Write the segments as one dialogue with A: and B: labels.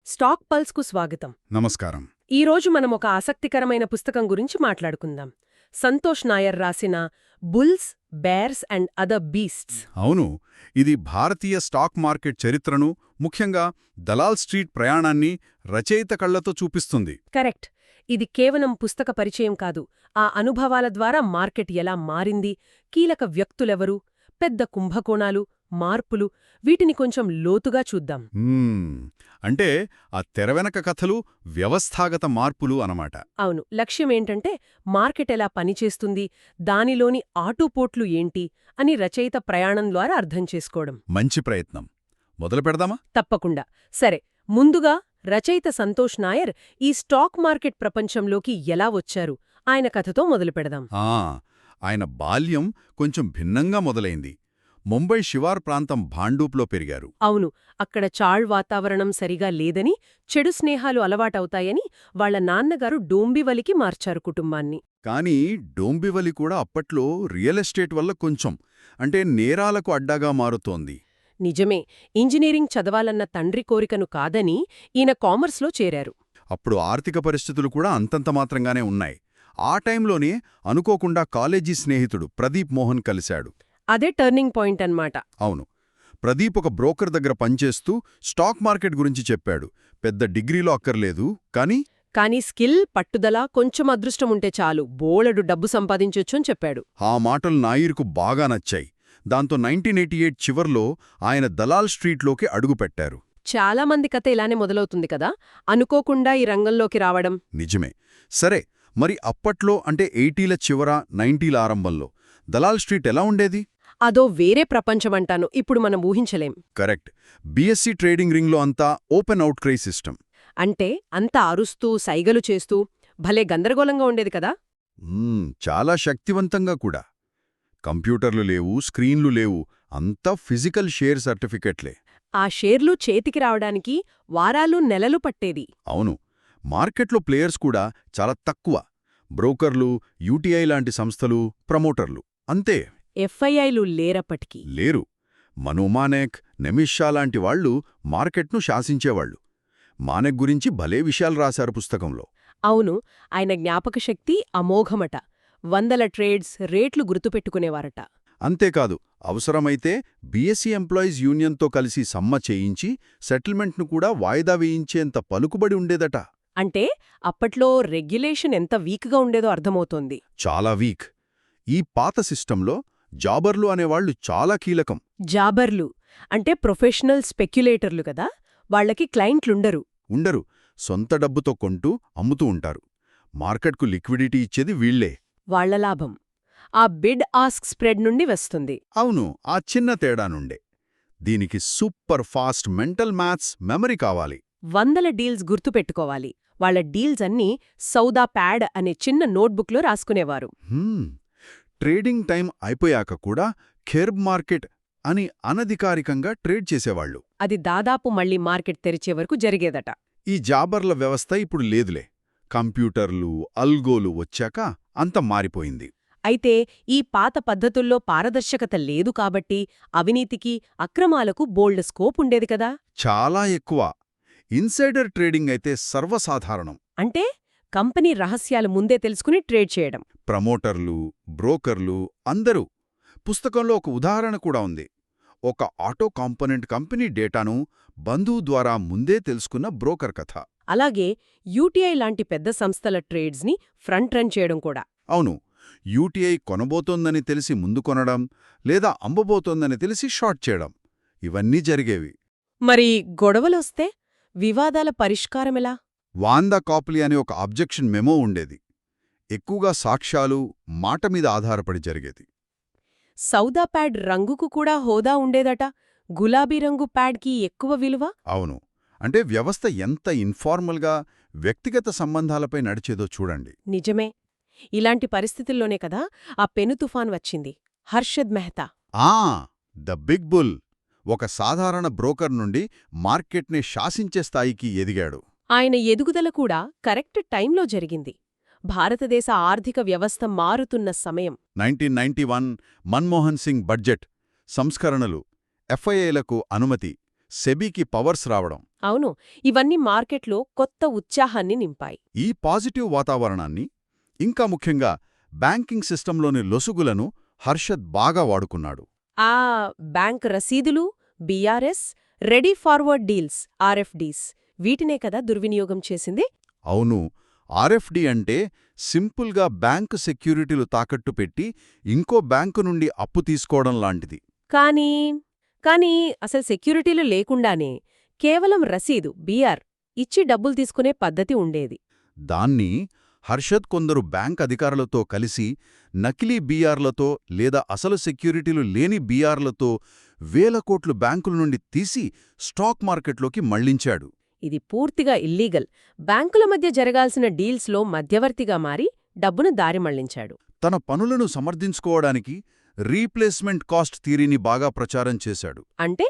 A: Stock పల్స్కు స్వాగతం.
B: నమస్కారం.
A: ఈరోజు మనం ఒక ఆసక్తికరమైన పుస్తకం గురించి మాట్లాడుకుందాం. సంతోష్ నాయర్ రాసిన bulls, bears and other beasts.
B: అవును, ఇది భారతీయ స్టాక్ మార్కెట్ చరిత్రను, ముఖ్యంగా దలాల్ స్ట్రీట్ ప్రయాణాన్ని రచయిత కళ్లతో చూపిస్తుంది.
A: కరెక్ట్. ఇది కేవలం పుస్తక పరిచయం కాదు, ఆ అనుభవాల ద్వారా మార్కెట్ ఎలా మారింది, కీలక వ్యక్తులెవరు, పెద్ద కుంభకోణాలు, మార్పులు, వీటిని కొంచెం లోతుగా చూద్దాం.
B: అంటే ఆ తెరవెనక కథలు వ్యవస్థాగత మార్పులు అనమాట.
A: అవును. లక్ష్యమేంటంటే మార్కెట్ ఎలా పనిచేస్తుంది, దానిలోని ఆటుపోట్లు ఏంటి అని రచయిత ప్రయాణం ద్వారా అర్థం చేసుకోవడం.
B: మంచి ప్రయత్నం. మొదలు పెడదామా?
A: తప్పకుండా. సరే, ముందుగా రచయిత సంతోష్ నాయర్ ఈ స్టాక్ మార్కెట్ ప్రపంచంలోకి ఎలా వచ్చారు, ఆయన కథతో మొదలు పెడదాం.
B: ఆయన బాల్యం కొంచెం భిన్నంగా మొదలైంది. ముంబై శివార్ ప్రాంతం భాండూప్లో పెరిగారు.
A: అవును. అక్కడ చాళ్ వాతావరణం సరిగా లేదని, చెడు స్నేహాలు అలవాటవుతాయని వాళ్ల నాన్నగారు డోంబివలికి మార్చారు కుటుంబాన్ని.
B: కానీ డోంబివలి కూడా అప్పట్లో రియల్ ఎస్టేట్ వల్ల కొంచెం నేరాలకు అడ్డాగా మారుతోంది.
A: నిజమే. ఇంజనీరింగ్ చదవాలన్న తండ్రి కోరికను కాదని ఈయన కామర్స్లో చేరారు.
B: అప్పుడు ఆర్థిక పరిస్థితులు కూడా అంతంత మాత్రంగానే ఉన్నాయి. ఆ టైంలోనే అనుకోకుండా కాలేజీ స్నేహితుడు ప్రదీప్ మోహన్ కలిశాడు.
A: అదే టర్నింగ్ పాయింట్ అన్నమాట.
B: అవును. ప్రదీప్ ఒక బ్రోకర్ దగ్గర పనిచేస్తూ స్టాక్ మార్కెట్ గురించి చెప్పాడు. పెద్ద డిగ్రీలో అక్కర్లేదు,
A: కానీ స్కిల్, పట్టుదల, కొంచెం అదృష్టముంటే చాలు బోలెడు డబ్బు సంపాదించొచ్చు అని చెప్పాడు.
B: ఆ మాటలు నాయర్కు బాగా నచ్చాయి. దాంతో 1988 చివర్లో ఆయన దలాల్ స్ట్రీట్లోకి అడుగుపెట్టారు.
A: చాలామంది కథ ఇలానే మొదలవుతుంది కదా, అనుకోకుండా ఈ రంగంలోకి రావడం.
B: నిజమే. సరే, మరి అప్పట్లో 80ల చివర 90ల ఆరంభంలో దలాల్ స్ట్రీట్ ఎలా ఉండేది?
A: అదో వేరే ప్రపంచమంటాను, ఇప్పుడు మనం ఊహించలేం.
B: కరెక్ట్. బీఎస్సీ ట్రేడింగ్ రింగ్లో అంతా ఓపెన్ అవుట్ క్రై సిస్టమ్.
A: అంటే అంతా అరుస్తూ, సైగలు చేస్తూ భలే గందరగోళంగా ఉండేది కదా.
B: చాలా శక్తివంతంగా కూడా. కంప్యూటర్లు లేవు, స్క్రీన్లు లేవు, అంతా ఫిజికల్ షేర్ సర్టిఫికెట్లే.
A: ఆ షేర్లు చేతికి రావడానికి వారాలు, నెలలు పట్టేది.
B: అవును. మార్కెట్లో ప్లేయర్స్ కూడా చాలా తక్కువ. బ్రోకర్లు, యూటీఐ లాంటి సంస్థలు, ప్రమోటర్లు అంతే.
A: ఎఫ్ఐఐలు లేరప్పటికీ.
B: లేరు. మను మానేక్, నెమిష్ షా లాంటి వాళ్లు మార్కెట్ను శాసించేవాళ్లు. మానేక్ గురించి భలే విషయాలు రాశారు పుస్తకంలో.
A: అవును. ఆయన జ్ఞాపకశక్తి అమోఘమట. వందల ట్రేడ్స్, రేట్లు గుర్తుపెట్టుకునేవారట.
B: అంతేకాదు, అవసరమైతే బీఎస్సీ ఎంప్లాయీస్ యూనియన్తో కలిసి సమ్మ చేయించి సెటిల్మెంట్ను కూడా వాయిదా వేయించేంత పలుకుబడి ఉండేదట.
A: అంటే అప్పట్లో రెగ్యులేషన్ ఎంత వీక్గా ఉండేదో అర్థమవుతోంది.
B: చాలా వీక్. ఈ పాత సిస్టంలో జాబర్లు అనేవాళ్లు చాలా కీలకం.
A: జాబర్లు అంటే ప్రొఫెషనల్ స్పెక్యులేటర్లు కదా, వాళ్లకి క్లయింట్లుండరు.
B: ఉండరు. సొంత డబ్బుతో కొంటూ, అమ్ముతూ ఉంటారు. మార్కెట్కు లిక్విడిటీ ఇచ్చేది వీళ్లే.
A: వాళ్ల లాభం ఆ బిడ్ ఆస్క్ స్ప్రెడ్ నుండి వస్తుంది.
B: అవును, ఆ చిన్న తేడా నుండే. దీనికి super fast mental maths, memory కావాలి.
A: వందల డీల్స్ గుర్తుపెట్టుకోవాలి. వాళ్ల డీల్స్ అన్నీ సౌదా ప్యాడ్ అనే చిన్న నోట్బుక్లో రాసుకునేవారు.
B: ట్రేడింగ్ టైం అయిపోయాక కూడా ఖేర్బ్ మార్కెట్ అని అనధికారికంగా ట్రేడ్ చేసేవాళ్లు.
A: అది దాదాపు మళ్లీ మార్కెట్ తెరిచే వరకు జరిగేదట.
B: ఈ జాబర్ల వ్యవస్థ ఇప్పుడు లేదులే. కంప్యూటర్లు, అల్గోలు వచ్చాక అంత మారిపోయింది.
A: అయితే ఈ పాత పద్ధతుల్లో పారదర్శకత లేదు కాబట్టి అవినీతికి, అక్రమాలకు బోల్డ్ స్కోప్ ఉండేది కదా.
B: చాలా ఎక్కువ. ఇన్సైడర్ ట్రేడింగ్ అయితే సర్వసాధారణం.
A: అంటే కంపెనీ రహస్యాలు ముందే తెలుసుకుని ట్రేడ్ చేయడం.
B: ప్రమోటర్లు, బ్రోకర్లు అందరూ. పుస్తకంలో ఒక ఉదాహరణ కూడా ఉంది. ఒక ఆటో కాంపోనెంట్ కంపెనీ డేటాను బంధువు ద్వారా ముందే తెలుసుకున్న బ్రోకర్ కథ.
A: అలాగే యూటీఐ లాంటి పెద్ద సంస్థల ట్రేడ్స్ని ఫ్రంట్ రన్ చేయడం కూడా.
B: అవును. యూటీఐ కొనబోతోందని తెలిసి ముందు కొనడం, లేదా అమ్మబోతోందని తెలిసి షార్ట్ చేయడం, ఇవన్నీ జరిగేవి.
A: మరి గొడవలొస్తే వివాదాల పరిష్కారమెలా?
B: వాందా కాప్లీ అనే ఒక అబ్జెక్షన్ మెమో ఉండేది. ఎక్కువగా సాక్ష్యాలు, మాట మీద ఆధారపడి జరిగేది.
A: సౌదా ప్యాడ్ రంగుకు కూడా హోదా ఉండేదట. గులాబీ రంగు ప్యాడ్కి ఎక్కువ విలువ.
B: అవును. వ్యవస్థ ఎంత ఇన్ఫార్మల్గా, వ్యక్తిగత సంబంధాలపై నడిచేదో చూడండి.
A: నిజమే. ఇలాంటి పరిస్థితుల్లోనే కదా ఆ పెను తుఫాన్ వచ్చింది. Harshad Mehta,
B: the big bull, ఒక సాధారణ బ్రోకర్ నుండి మార్కెట్ని శాసించే స్థాయికి ఎదిగాడు.
A: ఆయన ఎదుగుదల కూడా కరెక్ట్ టైంలో జరిగింది. భారతదేశ ఆర్థిక వ్యవస్థ మారుతున్న సమయం.
B: 1991 మన్మోహన్ సింగ్ బడ్జెట్ సంస్కరణలు, ఎఫ్ఐఐలకు అనుమతి, సెబీకి పవర్స్ రావడం,
A: అవును, ఇవన్నీ మార్కెట్లో కొత్త ఉత్సాహాన్ని నింపాయి.
B: ఈ పాజిటివ్ వాతావరణాన్ని, ఇంకా ముఖ్యంగా బ్యాంకింగ్ సిస్టంలోని లొసుగులను హర్షద్ బాగా వాడుకున్నాడు.
A: ఆ బ్యాంక్ రసీదులు, బీఆర్ఎస్, రెడీ ఫార్వర్డ్ డీల్స్, ఆర్ఎఫ్డీస్, వీటినే కదా దుర్వినియోగం చేసింది.
B: అవును, ఆర్ఎఫ్డి అంటే సింపుల్గా బ్యాంకు సెక్యూరిటీలు తాకట్టు పెట్టి ఇంకో బ్యాంకు నుండి అప్పు తీసుకోవడం లాంటిది.
A: కానీ అసలు సెక్యూరిటీలు లేకుండానే కేవలం రసీదు, బీఆర్ ఇచ్చి డబ్బులు తీసుకునే పద్ధతి ఉండేది.
B: దాన్ని హర్షద్ కొందరు బ్యాంక్ అధికారులతో కలిసి నకిలీ బీఆర్లతో లేదా అసలు సెక్యూరిటీలు లేని బీఆర్లతో వేల కోట్లు బ్యాంకుల నుండి తీసి స్టాక్ మార్కెట్లోకి మళ్లించాడు.
A: ఇది పూర్తిగా ఇల్లీగల్. బ్యాంకుల మధ్య జరగాల్సిన డీల్స్లో మధ్యవర్తిగా మారి డబ్బును దారి మళ్లించాడు.
B: తన పనులను సమర్థించుకోవడానికి రీప్లేస్మెంట్ కాస్ట్ థియరీని బాగా ప్రచారం చేశాడు.
A: అంటే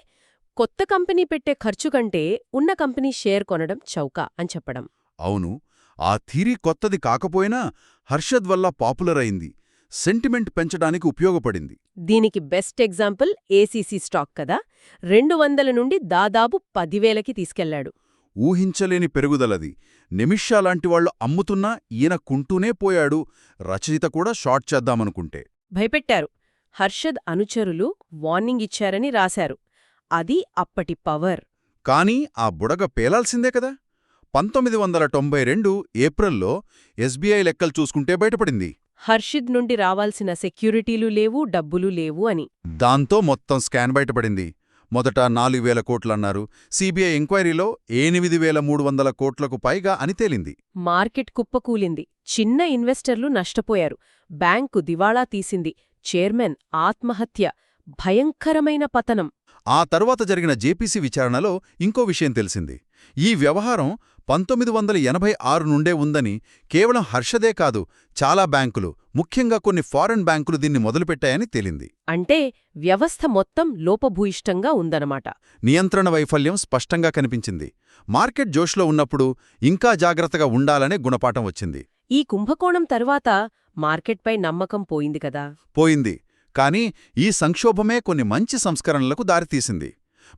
A: కొత్త కంపెనీ పెట్టే ఖర్చు కంటే ఉన్న కంపెనీ షేర్ కొనడం చౌక అని చెప్పడం.
B: అవును, ఆ థియరీ కొత్తది కాకపోయినా హర్షద్ వల్ల పాపులర్ అయింది, సెంటిమెంట్ పెంచడానికి ఉపయోగపడింది.
A: దీనికి బెస్ట్ ఎగ్జాంపుల్ ఏసీసీ స్టాక్ కదా. 200 నుండి దాదాపు 10,000కి తీసుకెళ్లాడు.
B: ఊహించలేని పెరుగుదలది. నిమిషాలాంటివాళ్లు అమ్ముతున్నా ఈయన కుంటూనే పోయాడు. రచయిత కూడా షార్ట్ చేద్దామనుకుంటే
A: భయపెట్టారు. హర్షద్ అనుచరులు వార్నింగ్ ఇచ్చారని రాశారు. అది అప్పటి పవర్.
B: కానీ ఆ బుడగ పేలాల్సిందే కదా. 1992 ఏప్రిల్లో ఎస్బీఐ లెక్కలు చూసుకుంటే బయటపడింది.
A: హర్షద్ నుండి రావాల్సిన సెక్యూరిటీలు లేవు, డబ్బులు లేవు అని.
B: దాంతో మొత్తం స్కాన్ బయటపడింది. మొదట 4,000 కోట్లన్నారు. సీబీఐ ఎంక్వైరీలో 8,300 కోట్లకు పైగా అని తేలింది.
A: మార్కెట్ కుప్పకూలింది. చిన్న ఇన్వెస్టర్లు నష్టపోయారు. బ్యాంకు దివాళా తీసింది. చైర్మన్ ఆత్మహత్య. భయంకరమైన పతనం.
B: ఆ తర్వాత జరిగిన జేపీసీ విచారణలో ఇంకో విషయం తెలిసింది. ఈ వ్యవహారం 1986 నుండే ఉందని, కేవలం హర్షదే కాదు, చాలా బ్యాంకులు, ముఖ్యంగా కొన్ని ఫారెన్ బ్యాంకులు దీన్ని మొదలుపెట్టాయని తేలింది.
A: అంటే వ్యవస్థ మొత్తం లోపభూయిష్టంగా ఉందన్నమాట.
B: నియంత్రణ వైఫల్యం స్పష్టంగా కనిపించింది. మార్కెట్ జోష్లో ఉన్నప్పుడు ఇంకా జాగ్రత్తగా ఉండాలనే గుణపాఠం వచ్చింది.
A: ఈ కుంభకోణం తరువాత మార్కెట్పై నమ్మకం పోయింది కదా.
B: పోయింది. కానీ ఈ సంక్షోభమే కొన్ని మంచి సంస్కరణలకు దారితీసింది.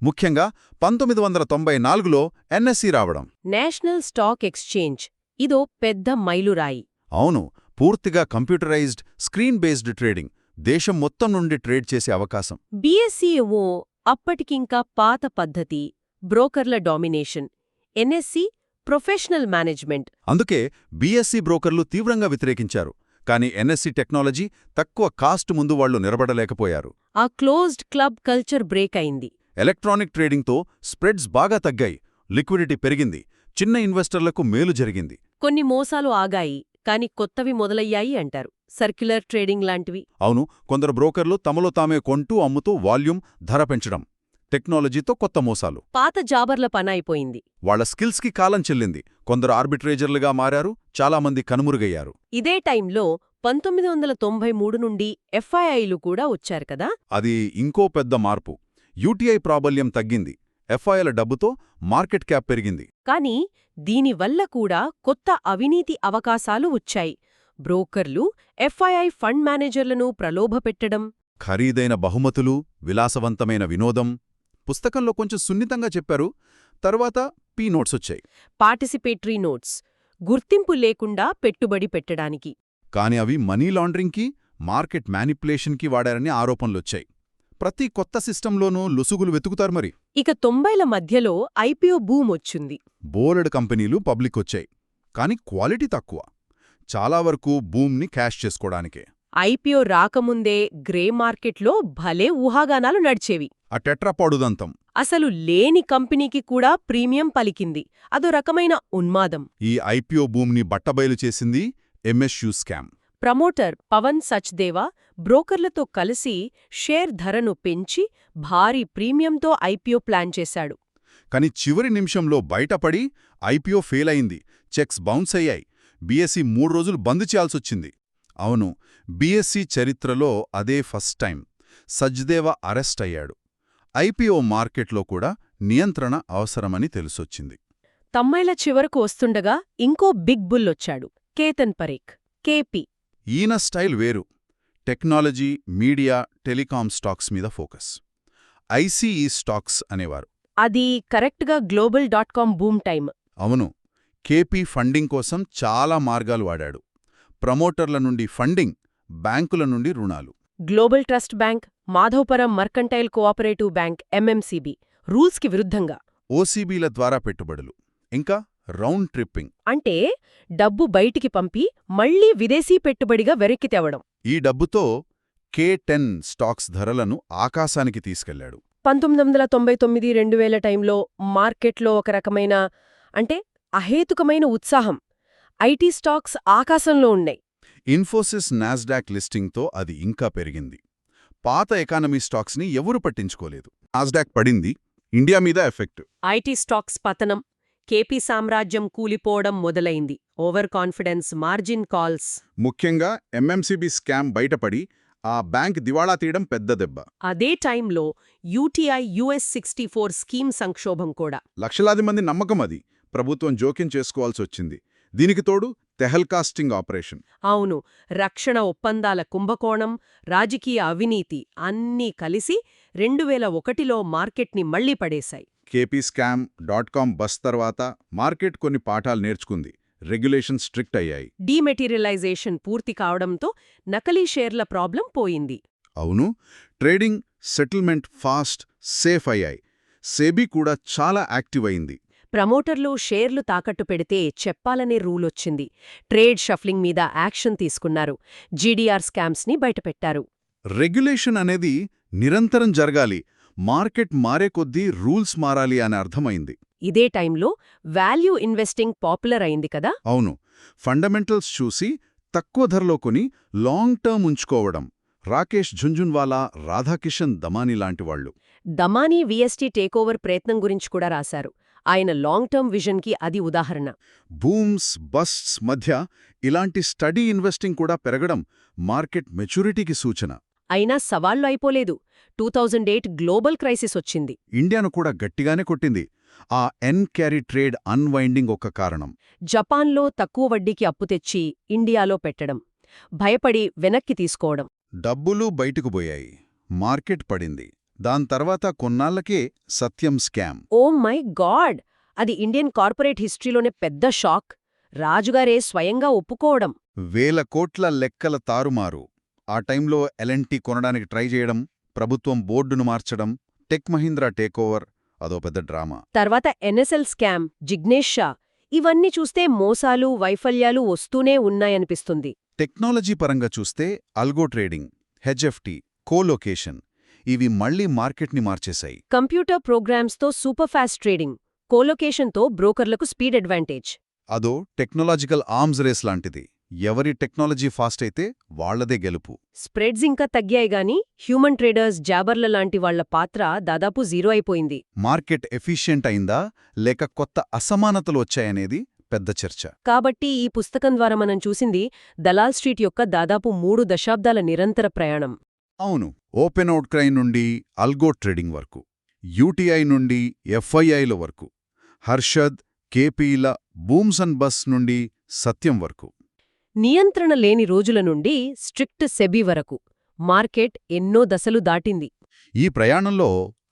B: ముఖ్యంగా 1994లో ఎన్ఎస్ఈ రావడం.
A: National stock exchange. ఇదో పెద్ద మైలురాయి.
B: అవును, పూర్తిగా కంప్యూటరైజ్డ్, స్క్రీన్ బేస్డ్ ట్రేడింగ్. దేశం మొత్తం నుండి ట్రేడ్ చేసే అవకాశం.
A: బీఎస్ఈ ఏమో అప్పటికింకా పాత పద్ధతి, బ్రోకర్ల డామినేషన్. NSE professional management.
B: అందుకే బీఎస్ఈ బ్రోకర్లు తీవ్రంగా వ్యతిరేకించారు. కానీ ఎన్ఎస్ఈ టెక్నాలజీ తక్కువ కాస్ట్ ముందు వాళ్లు నిలబడలేకపోయారు.
A: ఆ క్లోజ్డ్ క్లబ్ కల్చర్ బ్రేక్ అయింది.
B: ఎలక్ట్రానిక్ ట్రేడింగ్తో స్ప్రెడ్స్ బాగా తగ్గాయి, లిక్విడిటీ పెరిగింది, చిన్న ఇన్వెస్టర్లకు మేలు జరిగింది.
A: కొన్ని మోసాలు ఆగాయి, కాని కొత్తవి మొదలయ్యాయి అంటారు. సర్క్యులర్ ట్రేడింగ్ లాంటివి.
B: అవును, కొందరు బ్రోకర్లు తమలో తామే కొంటూ అమ్ముతూ వాల్యూమ్, ధర పెంచడం. టెక్నాలజీతో కొత్త మోసాలు.
A: పాత జాబర్ల పనైపోయింది.
B: వాళ్ల స్కిల్స్కి కాలం చెల్లింది. కొందరు ఆర్బిట్రేజర్లుగా మారారు, చాలామంది కనుమురుగయ్యారు.
A: ఇదే టైంలో 1993 నుండి ఎఫ్ఐఐలు కూడా వచ్చారు కదా.
B: అది ఇంకో పెద్ద మార్పు. యూటీఐ ప్రాబల్యం తగ్గింది. ఎఫ్ఐల డబ్బుతో మార్కెట్ క్యాప్ పెరిగింది.
A: కాని దీనివల్ల కూడా కొత్త అవినీతి అవకాశాలు వచ్చాయి. బ్రోకర్లు ఎఫ్ఐఐ ఫండ్ మేనేజర్లను ప్రలోభపెట్టడం.
B: ఖరీదైన బహుమతులు, విలాసవంతమైన వినోదం. పుస్తకంలో కొంచెం సున్నితంగా చెప్పారు. తర్వాత పీ నోట్స్ వచ్చాయి.
A: Participatory notes. గుర్తింపు లేకుండా పెట్టుబడి పెట్టడానికి.
B: కాని అవి మనీ లాండరింగ్కి, మార్కెట్ మ్యానిపులేషన్కి వాడారని ఆరోపణలొచ్చాయి. ప్రతి కొత్త సిస్టంలోనూ లొసుగులు వెతుకుతారు మరి.
A: ఇక 90ల మధ్యలో ఐపీఓ బూమ్ వచ్చింది.
B: బోలెడు కంపెనీలు పబ్లికొచ్చాయి. కాని క్వాలిటీ తక్కువ. చాలా వరకు బూమ్ని క్యాష్ చేసుకోడానికే.
A: ఐపీఓ రాకముందే గ్రే మార్కెట్లో భలే ఊహాగానాలు నడిచేవి.
B: ఆ టెట్రాపాడుదంతం.
A: అసలు లేని కంపెనీకి కూడా ప్రీమియం పలికింది. అదో రకమైన ఉన్మాదం.
B: ఈ ఐపీఓ బూమ్ని బట్టబయలు చేసింది MSU scam.
A: Promoter Pawan Sachdeva బ్రోకర్లతో కలిసి షేర్ ధరను పెంచి భారీ ప్రీమియంతో ఐపీఓ ప్లాన్ చేశాడు.
B: కాని చివరి నిమిషంలో బయటపడి ఐపీఓ ఫెయిల్ అయింది. చెక్స్ బౌన్స్ అయ్యాయి. బీఎస్ఈ 3 రోజులు బంద్ చేయాల్సొచ్చింది. అవును, బీఎస్ఈ చరిత్రలో అదే ఫస్ట్ టైం. సచ్దేవా అరెస్ట్ అయ్యాడు. ఐపీఓ మార్కెట్లో కూడా నియంత్రణ అవసరమని తెలిసొచ్చింది.
A: తమ్మైల చివరకు వస్తుండగా ఇంకో బిగ్ బుల్లొచ్చాడు. కేతన్ పరేఖ్, కేపీ.
B: ఈయన స్టైల్ వేరు. టెక్నాలజీ, మీడియా, టెలికాం స్టాక్స్ మీద ఫోకస్. ఐసీఈ స్టాక్స్ అనేవారు.
A: అది కరెక్ట్గా global.com బూమ్ టైమ్.
B: అవును, కేపీ ఫండింగ్ కోసం చాలా మార్గాలు వాడాడు. ప్రమోటర్ల నుండి ఫండింగ్, బ్యాంకుల నుండి రుణాలు.
A: Global trust bank, Madhavapuram mercantile cooperative bank MMCB రూల్స్కి విరుద్ధంగా.
B: ఓసీబీల ద్వారా పెట్టుబడులు, ఇంకా రౌండ్ ట్రిప్పింగ్.
A: అంటే డబ్బు బయటికి పంపి మళ్లీ విదేశీ పెట్టుబడిగా వెనక్కి తేవడం.
B: ఈ డబ్బుతో K10 స్టాక్స్ ధరలను ఆకాశానికి తీసుకెళ్లాడు.
A: 1999-2000 టైంలో మార్కెట్లో ఒక రకమైన అంటే అహేతుకమైన ఉత్సాహం. ఐటీ స్టాక్స్ ఆకాశంలో ఉన్నాయి.
B: ఇన్ఫోసిస్ నాస్డాక్ లిస్టింగ్తో అది ఇంకా పెరిగింది. పాత ఎకానమీ స్టాక్స్ని ఎవరూ పట్టించుకోలేదు. నాస్డాక్ పడింది, ఇండియా మీద ఎఫెక్ట్.
A: ఐటీ స్టాక్స్ పతనం, కేపీ సామ్రాజ్యం కూలిపోవడం మొదలైంది. Over confidence, margin calls.
B: ముఖ్యంగా ఎంఎంసీబీ స్కామ్ బయటపడి ఆ బ్యాంక్ దివాళా తీయడం పెద్ద దెబ్బ.
A: అదే టైంలో యూటీఐ US64 స్కీమ్ సంక్షోభం కూడా.
B: లక్షలాది మంది నమ్మకం అది. ప్రభుత్వం జోక్యం చేసుకోవాల్సొచ్చింది. దీనికి తోడు తెహల్కాస్టింగ్ ఆపరేషన్.
A: అవును, రక్షణ ఒప్పందాల కుంభకోణం, రాజకీయ అవినీతి అన్నీ కలిసి 2001లో మార్కెట్ని మళ్లీ పడేశాయి.
B: KPScam.com బస్ తర్వాత మార్కెట్ కొన్ని పాఠాలు నేర్చుకుంది. రెగ్యులేషన్ స్ట్రిక్ట్ అయ్యాయి.
A: డీమెటీరియలైజేషన్ పూర్తి కావడంతో నకిలీ షేర్ల ప్రాబ్లం పోయింది.
B: అవును, ట్రేడింగ్, సెటిల్మెంట్ ఫాస్ట్, సేఫ్ అయ్యాయి. సెబీ కూడా చాలా యాక్టివ్ అయింది.
A: ప్రమోటర్లు షేర్లు తాకట్టు పెడితే చెప్పాలనే రూలొచ్చింది. ట్రేడ్ షఫ్లింగ్ మీద యాక్షన్ తీసుకున్నారు. జీడీఆర్ స్కామ్స్ని బయటపెట్టారు.
B: రెగ్యులేషన్ అనేది నిరంతరం జరగాలి. మార్కెట్ మారే కొద్దీ రూల్స్ మారాలి అని అర్థమైంది.
A: ఇదే టైంలో వాల్యూ ఇన్వెస్టింగ్ పాపులర్ అయింది కదా.
B: అవును, ఫండమెంటల్స్ చూసి తక్కువ ధరలో కొని లాంగ్ టర్మ్ ఉంచుకోవడం. రాకేష్ ఝుంఝున్వాలా, రాధాకిషన్ దమానీ లాంటివాళ్లు.
A: దమానీ వీఎస్టీ టేకోవర్ ప్రయత్నం గురించి కూడా రాశారు. ఆయన లాంగ్ టర్మ్ విజన్కి అది ఉదాహరణ.
B: బూమ్స్, బస్ట్స్ మధ్య ఇలాంటి స్టడీ ఇన్వెస్టింగ్ కూడా పెరగడం మార్కెట్ మెచ్యూరిటీకి సూచన.
A: అయినా సవాళ్లు అయిపోలేదు. 2008 గ్లోబల్ క్రైసిస్ వచ్చింది.
B: ఇండియాను కూడా గట్టిగానే కొట్టింది. ఆ ఎన్ క్యారీ ట్రేడ్ అన్వైండింగ్ ఒక కారణం.
A: జపాన్లో తక్కువ వడ్డీకి అప్పు తెచ్చి ఇండియాలో పెట్టడం, భయపడి వెనక్కి తీసుకోవడం.
B: డబ్బులు బయటకు పోయాయి, మార్కెట్ పడింది. దాని తర్వాత కొన్నాళ్లకే Satyam scam.
A: Oh my god! అది ఇండియన్ కార్పొరేట్ హిస్టరీలోనే పెద్ద షాక్. రాజుగారే స్వయంగా ఒప్పుకోవడం.
B: 1000 కోట్ల లెక్కల తారుమారు. ఆ టైంలో L&T కొనడానికి ట్రై చేయడం, ప్రభుత్వం బోర్డును మార్చడం, టెక్ మహీంద్రా టేకోవర్, అదో పెద్ద డ్రామా.
A: తర్వాత NSL స్కామ్, జిగ్నేష్ షా. ఇవన్నీ చూస్తే మోసాలు, వైఫల్యాలు వస్తూనే ఉన్నాయనిపిస్తుంది.
B: టెక్నాలజీ పరంగా చూస్తే అల్గో ట్రేడింగ్, HFT, కోలొకేషన్ ఇవి మళ్లీ మార్కెట్ని మార్చేశాయి.
A: కంప్యూటర్ ప్రోగ్రామ్స్తో సూపర్ ఫాస్ట్ ట్రేడింగ్, కోలొకేషన్తో బ్రోకర్లకు స్పీడ్ అడ్వాంటేజ్.
B: అదో టెక్నాలజికల్ ఆర్మ్స్ రేస్ లాంటిది. ఎవరి టెక్నాలజీ ఫాస్ట్ అయితే వాళ్లదే గెలుపు.
A: స్ప్రెడ్స్ ఇంకా తగ్గాయి గాని హ్యూమన్ ట్రేడర్స్, జాబర్ల లాంటి వాళ్ల పాత్ర దాదాపు జీరో అయిపోయింది.
B: మార్కెట్ ఎఫిషియెంట్ అయిందా లేక కొత్త అసమానతలు వచ్చాయనేది పెద్ద చర్చ.
A: కాబట్టి ఈ పుస్తకం ద్వారా మనం చూసింది దలాల్ స్ట్రీట్ యొక్క దాదాపు 3 దశాబ్దాల నిరంతర ప్రయాణం.
B: అవును, ఓపెన్ అవుట్ క్రై నుండి అల్గో ట్రేడింగ్ వరకు, యూటీఐ నుండి FIIల వరకు, హర్షద్, కేపీల, బూమ్స్ అండ్ బస్ నుండి సత్యం వరకు.
A: నియంత్రణ లేని రోజుల నుండి స్ట్రిక్ట్ సెబీ వరకు మార్కెట్ ఎన్నో దశలు దాటింది.
B: ఈ ప్రయాణంలో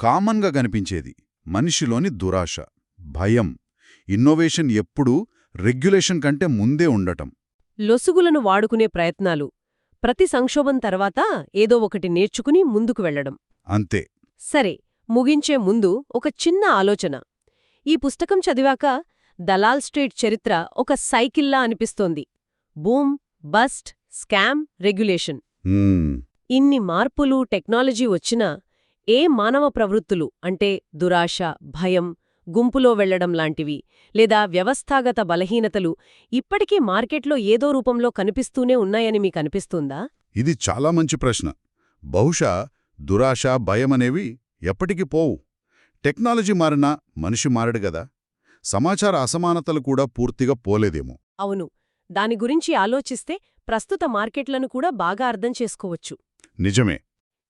B: కామన్గా కనిపించేది మనిషిలోని దురాశ, భయం, ఇన్నోవేషన్ ఎప్పుడూ రెగ్యులేషన్ కంటే ముందే ఉండటం.
A: లొసుగులను వాడుకునే ప్రయత్నాలు, ప్రతి సంక్షోభం తర్వాత ఏదో ఒకటి నేర్చుకుని ముందుకు వెళ్లడం.
B: అంతే.
A: సరే, ముగించే ముందు ఒక చిన్న ఆలోచన. ఈ పుస్తకం చదివాక దలాల్ స్ట్రీట్ చరిత్ర ఒక సైకిల్లా అనిపిస్తోంది. Boom, bust, scam, regulation. ఇన్ని మార్పులు, టెక్నాలజీ వచ్చినా ఏ మానవ ప్రవృత్తులు అంటే దురాశ, భయం, గుంపులో వెళ్లడం లాంటివి లేదా వ్యవస్థాగత బలహీనతలు ఇప్పటికీ మార్కెట్లో ఏదో రూపంలో కనిపిస్తూనే ఉన్నాయని మీకనిపిస్తుందా?
B: ఇది చాలా మంచి ప్రశ్న. బహుశా దురాశ, భయమనేవి ఎప్పటికీ పోవు. టెక్నాలజీ మారినా మనిషి మారడుగదా. సమాచార అసమానతలు కూడా పూర్తిగా పోలేదేమో.
A: అవును, దాని గురించి ఆలోచిస్తే ప్రస్తుత మార్కెట్లను కూడా బాగా అర్థం చేసుకోవచ్చు.
B: నిజమే.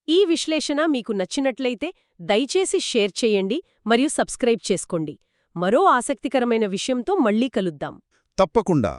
A: ఈ విశ్లేషణ మీకు నచ్చినట్లయితే దయచేసి షేర్ చేయండి మరియు సబ్స్క్రైబ్ చేసుకోండి. మరో ఆసక్తికరమైన విషయంతో మళ్ళీ కలుద్దాం.
B: తప్పకుండా.